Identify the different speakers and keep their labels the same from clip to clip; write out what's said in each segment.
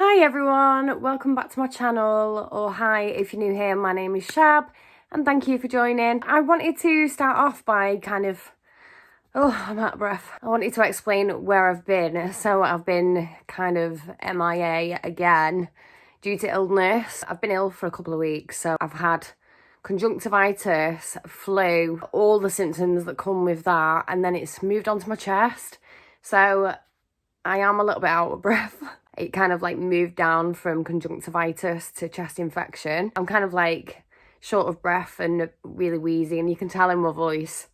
Speaker 1: Hi everyone, welcome back to my channel, or hi if you're new here. My name is Shab and thank you for joining. I wanted to start off by I'm out of breath. I wanted to explain where I've been. So I've been kind of MIA again due to illness. I've been ill for a couple of weeks, so I've had conjunctivitis, flu, all the symptoms that come with that, and then it's moved on to my chest. So I am a little bit out of breath. It kind of moved down from conjunctivitis to chest infection. I'm kind of short of breath and really wheezy, and you can tell in my voice.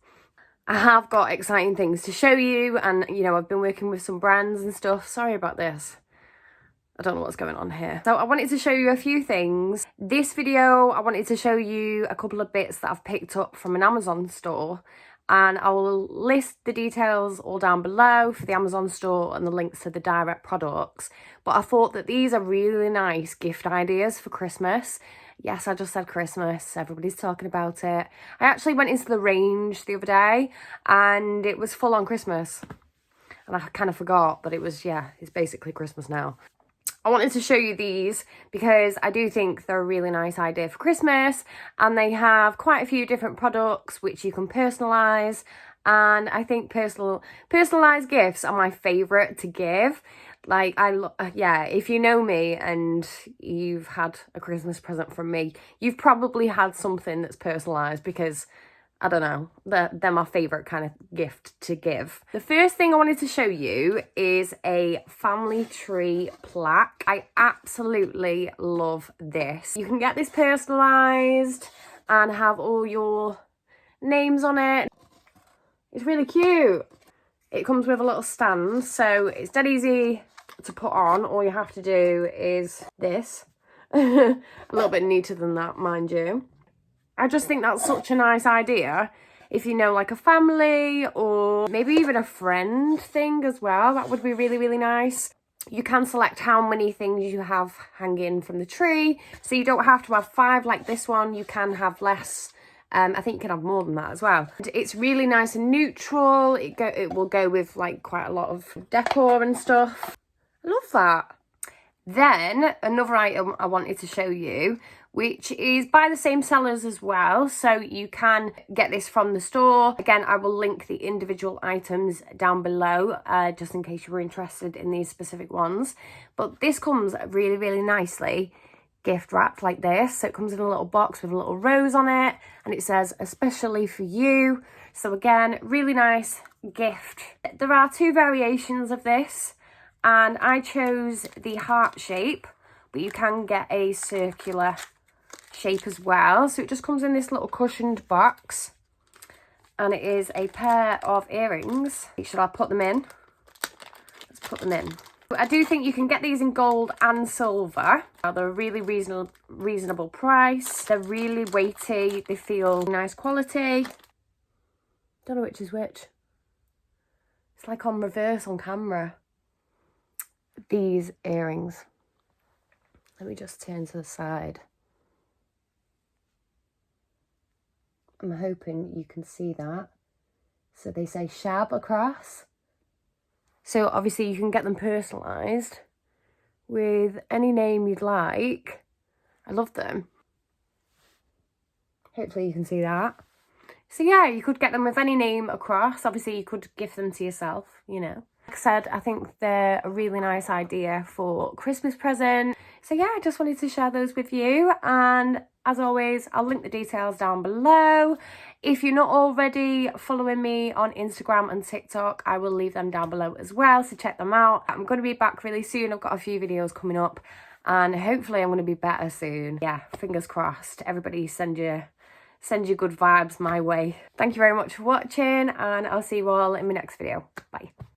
Speaker 1: I have got exciting things to show you, and I've been working with some brands and stuff. Sorry about this. I don't know what's going on here. So I wanted to show you a few things. This video, I wanted to show you a couple of bits that I've picked up from an Amazon store, and I will list the details all down below for the Amazon store and the links to the direct products. But I thought that these are really nice gift ideas for Christmas. Yes, I just said Christmas. Everybody's talking about it. I actually went into the range the other day and it was full on Christmas. And I kind of forgot, but it's basically Christmas now. I wanted to show you these because I do think they're a really nice idea for Christmas, and they have quite a few different products which you can personalise, and I think personalised gifts are my favourite to give. If you know me and you've had a Christmas present from me, you've probably had something that's personalised, because I don't know, they're my favourite kind of gift to give. The first thing I wanted to show you is a family tree plaque. I absolutely love this. You can get this personalised and have all your names on it. It's really cute. It comes with a little stand, so it's dead easy to put on. All you have to do is this. A little bit neater than that, mind you. I just think that's such a nice idea. If you know, a family or maybe even a friend thing as well, that would be really, really nice. You can select how many things you have hanging from the tree. So you don't have to have 5 like this one. You can have less. I think you can have more than that as well. It's really nice and neutral. It will go with quite a lot of decor and stuff. I love that. Then another item I wanted to show you, which is by the same sellers as well, so you can get this from the store. Again, I will link the individual items down below, just in case you were interested in these specific ones. But this comes really, really nicely gift wrapped like this. So it comes in a little box with a little rose on it, and it says especially for you. So again, really nice gift. There are 2 variations of this, and I chose the heart shape, but you can get a circular shape as well. So it just comes in this little cushioned box, and it is a pair of earrings. Should I put them in? Let's put them in. I do think you can get these in gold and silver. They're a really reasonable price. They're really weighty. They feel nice quality. Don't know which is which. It's on reverse on camera. These earrings. Let me just turn to the side. I'm hoping you can see that. So they say Shab across. So obviously you can get them personalised with any name you'd like. I love them. Hopefully you can see that. So yeah, you could get them with any name across. Obviously you could gift them to yourself, Like I said, I think they're a really nice idea for Christmas present. So yeah, I just wanted to share those with you. And as always, I'll link the details down below. If you're not already following me on Instagram and TikTok, I will leave them down below as well, so check them out. I'm going to be back really soon. I've got a few videos coming up, and hopefully I'm going to be better soon. Yeah, fingers crossed. Everybody send your good vibes my way. Thank you very much for watching, and I'll see you all in my next video. Bye.